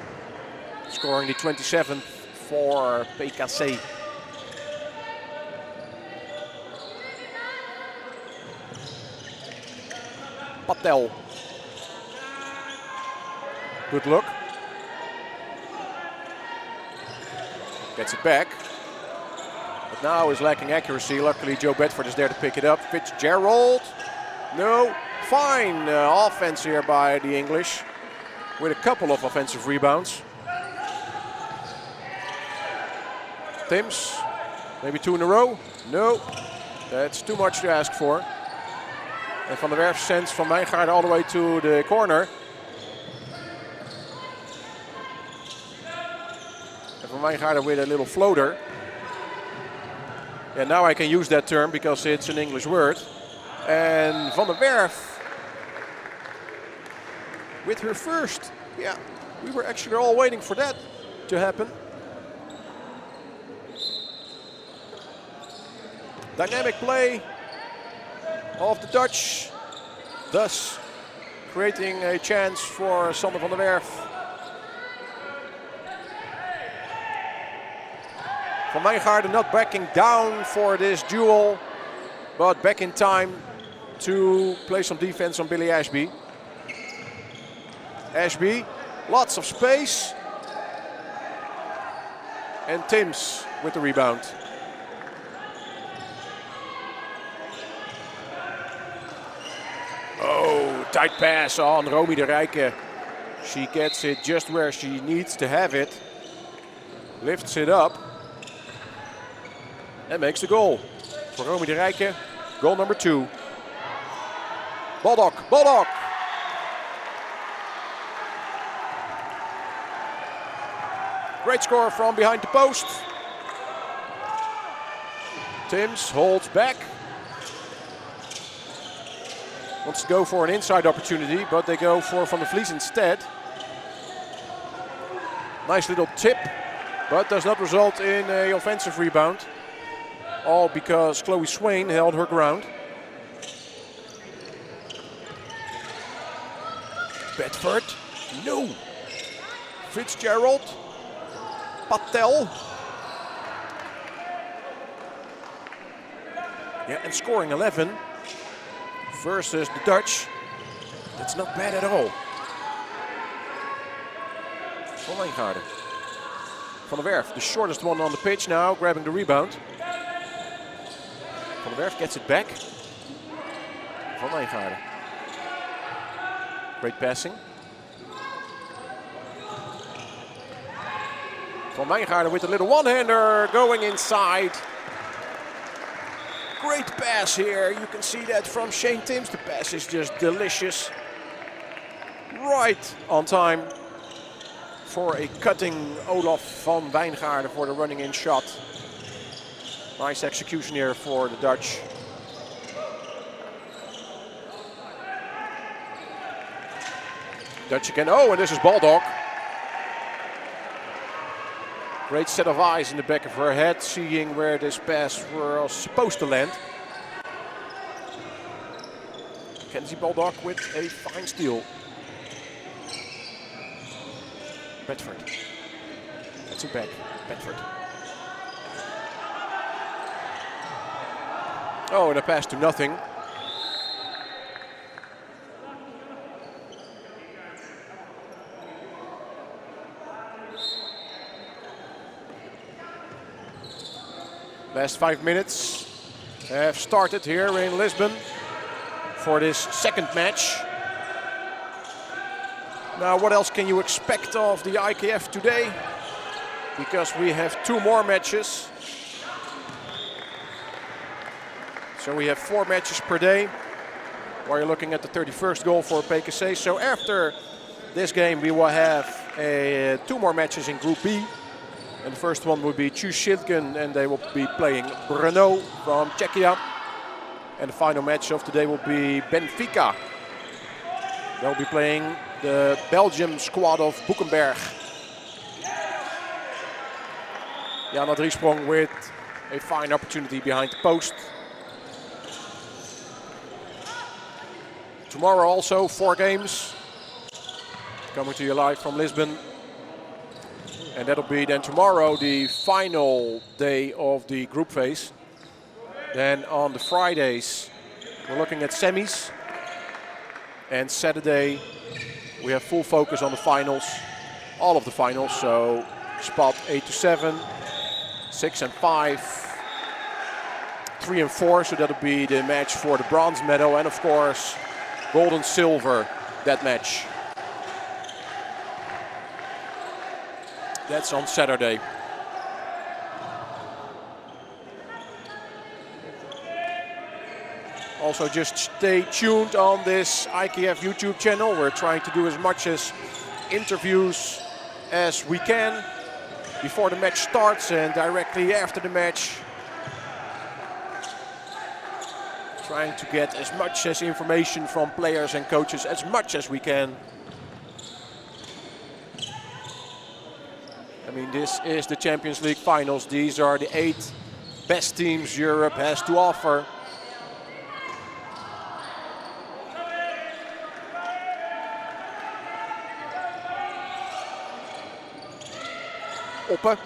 Scoring the 27th for PKC. Patel. Good look. Gets it back. But now is lacking accuracy. Luckily Joe Bedford is there to pick it up. Fitzgerald. No. Fine offense here by the English. With a couple of offensive rebounds. Tims. Maybe 2 in a row. No. That's too much to ask for. And Van der Werf sends Van Wijngaarden all the way to the corner. And Van Wijngaarden with a little floater. And now I can use that term because it's an English word. And Van der Werf with her first. Yeah, we were actually all waiting for that to happen. Dynamic play of the Dutch, thus creating a chance for Sander van der Werf. Van Wijngaarden not backing down for this duel, but back in time to play some defense on Billy Ashby. Ashby, lots of space. And Tims with the rebound. Oh, tight pass on Romy de Rijke. She gets it just where she needs to have it. Lifts it up. And makes the goal. For Romy de Rijke, goal number 2. Baldock, Baldock. Great score from behind the post. Tims holds back. Wants to go for an inside opportunity, but they go for Van der Vlies instead. Nice little tip, but does not result in an offensive rebound. All because Chloe Swain held her ground. Bedford, no. Fitzgerald, Patel. Yeah, and scoring 11 versus the Dutch. That's not bad at all. Van Wijngaarden. Van der Werf, the shortest one on the pitch now, grabbing the rebound. Van der Werf gets it back. Van Wijngaarden. Great passing. Van Wijngaarden with a little one-hander going inside. Great pass here. You can see that from Shane Tims. The pass is just delicious. Right on time for a cutting Olaf van Wijngaarden for the running in shot. Nice execution here for the Dutch. Dutch again. Oh, and this is Baldock. Great set of eyes in the back of her head, seeing where this pass was supposed to land. Kenzie Baldock with a fine steal. Bedford. That's it back. Bedford. Oh, and a pass to nothing. Last 5 minutes have started here in Lisbon for this second match. Now, what else can you expect of the IKF today? Because we have 2 more matches. So we have 4 matches per day, while you're looking at the 31st goal for PKC. So after this game, we will have 2 more matches in Group B. And the first one will be Čušilken, and they will be playing Brno from Czechia. And the final match of the day will be Benfica. They'll be playing the Belgium squad of Boekenberg. Jana Driesprong with a fine opportunity behind the post. Tomorrow also 4 games. Coming to you live from Lisbon. And that'll be then tomorrow the final day of the group phase. Then on the Fridays we're looking at semis. And Saturday we have full focus on the finals. All of the finals, so spot 8 to 7, 6 and 5, 3 and 4, so that'll be the match for the bronze medal, and of course gold and silver, that match. That's on Saturday. Also just stay tuned on this IKF YouTube channel. We're trying to do as much as interviews as we can before the match starts and directly after the match. Trying to get as much as information from players and coaches as much as we can. I mean, this is the Champions League finals. These are the 8 best teams Europe has to offer. Oppe,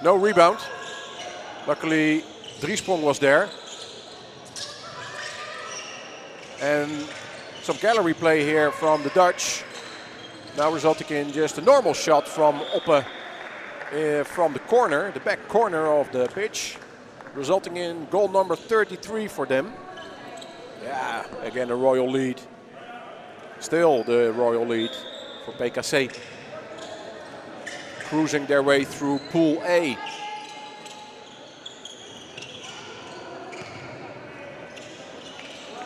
no rebound. Luckily, Driesprong was there. And some gallery play here from the Dutch. Now resulting in just a normal shot from Oppe from the corner, the back corner of the pitch. Resulting in goal number 33 for them. Yeah, again a royal lead. Still the royal lead for PKC. Cruising their way through Pool A.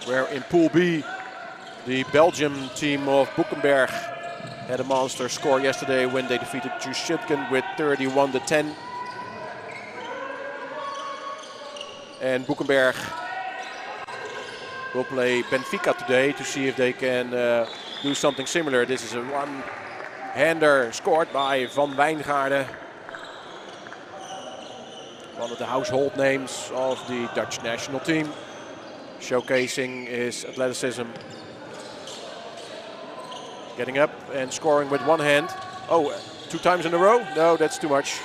Where in Pool B, the Belgium team of Boekenberg had a monster score yesterday when they defeated Juschitgen with 31 to 10. And Boekenberg will play Benfica today to see if they can do something similar. This is a one-hander scored by Van Wijngaarden. One of the household names of the Dutch national team. Showcasing his athleticism. Getting up and scoring with one hand. Oh, 2 times in a row? No, that's too much.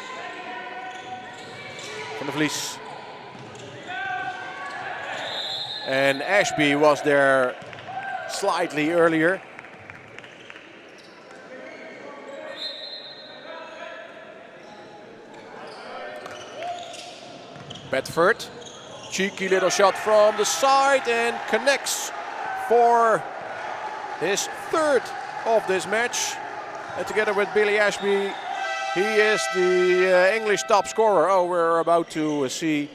Van der Vlies. And Ashby was there slightly earlier. Bedford. Cheeky little shot from the side and connects for his 3rd of this match. And together with Billy Ashby, he is the English top scorer. Oh, we're about to see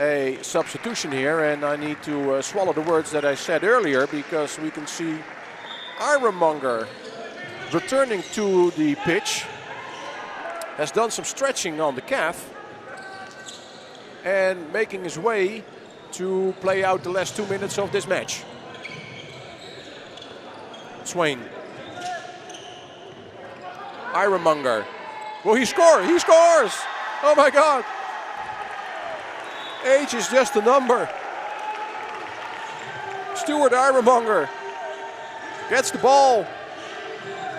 a substitution here, and I need to swallow the words that I said earlier, because we can see Ironmonger returning to the pitch. Has done some stretching on the calf and making his way to play out the last 2 minutes of this match. Swain. Ironmonger. Will he score? He scores! Oh my God! Age is just a number. Stuart Ironmonger gets the ball,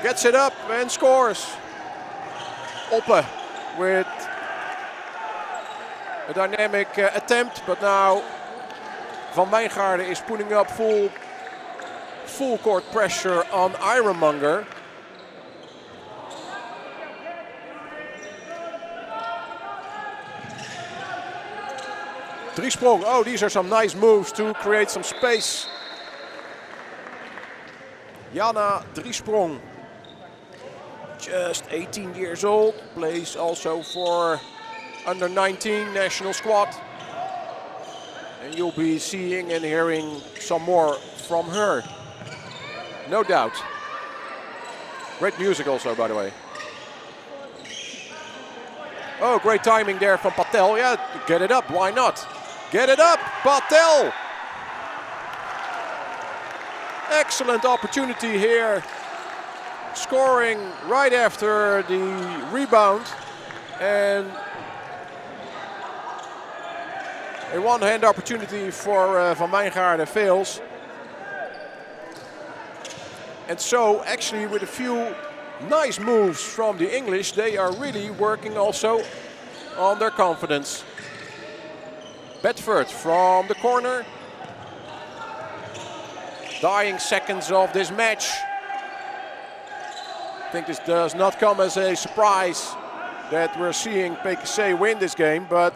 gets it up and scores. Oppe with a dynamic attempt, but now Van Wijngaarden is putting up full court pressure on Ironmonger. Driesprong, oh, these are some nice moves to create some space. Jana Driesprong, just 18 years old, plays also for under 19 national squad. And you'll be seeing and hearing some more from her, no doubt. Great music also, by the way. Oh, great timing there from Patel. Yeah, get it up, why not? Get it up, Patel! Excellent opportunity here. Scoring right after the rebound. And a one-hand opportunity for Van Wijngaarden fails. And so actually with a few nice moves from the English, they are really working also on their confidence. Bedford from the corner. Dying seconds of this match. I think this does not come as a surprise that we're seeing PKC win this game, but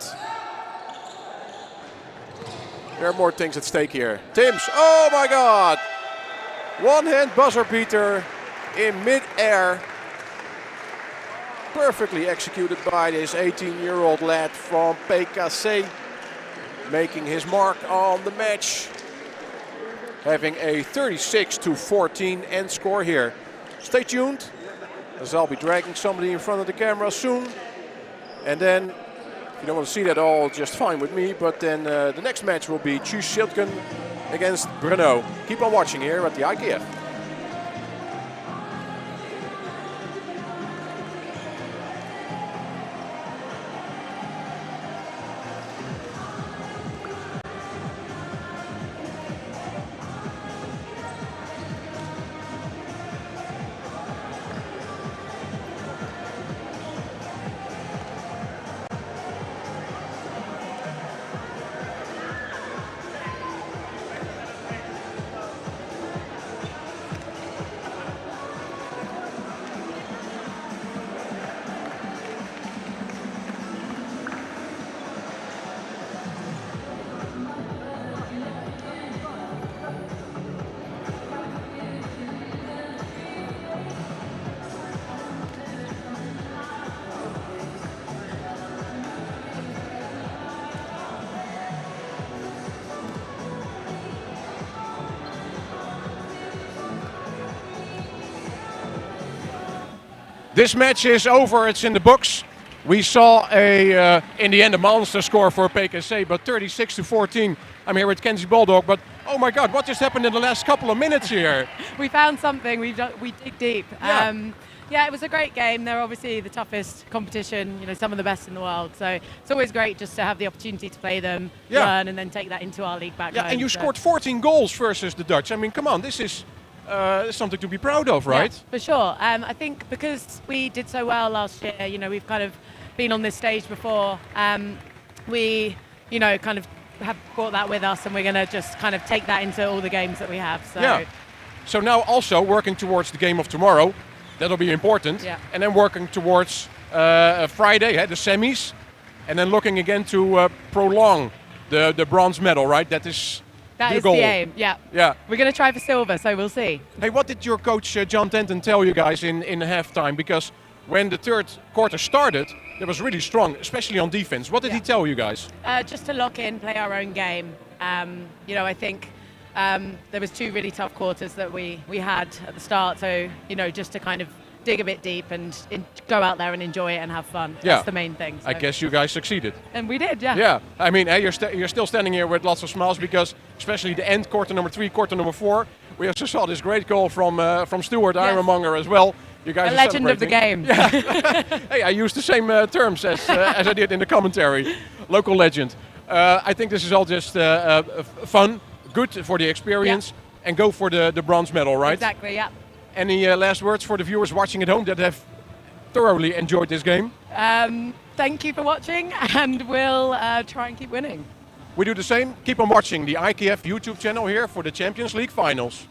there are more things at stake here. Tims, oh my God! One-hand buzzer beater in mid-air. Perfectly executed by this 18-year-old lad from PKC. Making his mark on the match. Having a 36-14 end score here. Stay tuned, as I'll be dragging somebody in front of the camera soon. And then, if you don't want to see that all, just fine with me. But then the next match will be Tjus Siltgen against Brno. Keep on watching here at the IKF. This match is over, it's in the books. We saw in the end a monster score for PKC, but 36-14. I'm here with Kenzie Baldock, but oh my God, what just happened in the last couple of minutes here? We found something, we dig deep. Yeah. Yeah, it was a great game. They're obviously the toughest competition, you know, some of the best in the world. So it's always great just to have the opportunity to play them, learn, and then take that into our league back home. And you scored 14 goals versus the Dutch. I mean, come on, this is something to be proud of, right? Yeah, for sure. I think because we did so well last year, you know, we've kind of been on this stage before. We, you know, kind of have brought that with us, and we're going to just kind of take that into all the games that we have. So. Yeah. So now also working towards the game of tomorrow, that'll be important. Yeah. And then working towards Friday, the semis, and then looking again to prolong the bronze medal, right? That is the goal. The aim, yeah. Yeah. We're going to try for silver, so we'll see. Hey, what did your coach John Denton tell you guys in halftime? Because when the third quarter started, it was really strong, especially on defense. What did he tell you guys? Just to lock in, play our own game. You know, I think there was two really tough quarters that we had at the start. So, you know, just to kind of dig a bit deep and go out there and enjoy it and have fun. Yeah. That's the main thing. So. I guess you guys succeeded. And we did, yeah. Yeah, I mean, hey, you're still standing here with lots of smiles because especially the end, quarter number 3, quarter number 4, we also saw this great goal from Stuart Ironmonger as well. You guys a are legend of the game. Yeah. Hey, I used the same terms as I did in the commentary. Local legend. I think this is all just fun, good for the experience, and go for the bronze medal, right? Exactly, yeah. Any last words for the viewers watching at home that have thoroughly enjoyed this game? Thank you for watching, and we'll try and keep winning. We do the same. Keep on watching the IKF YouTube channel here for the Champions League finals.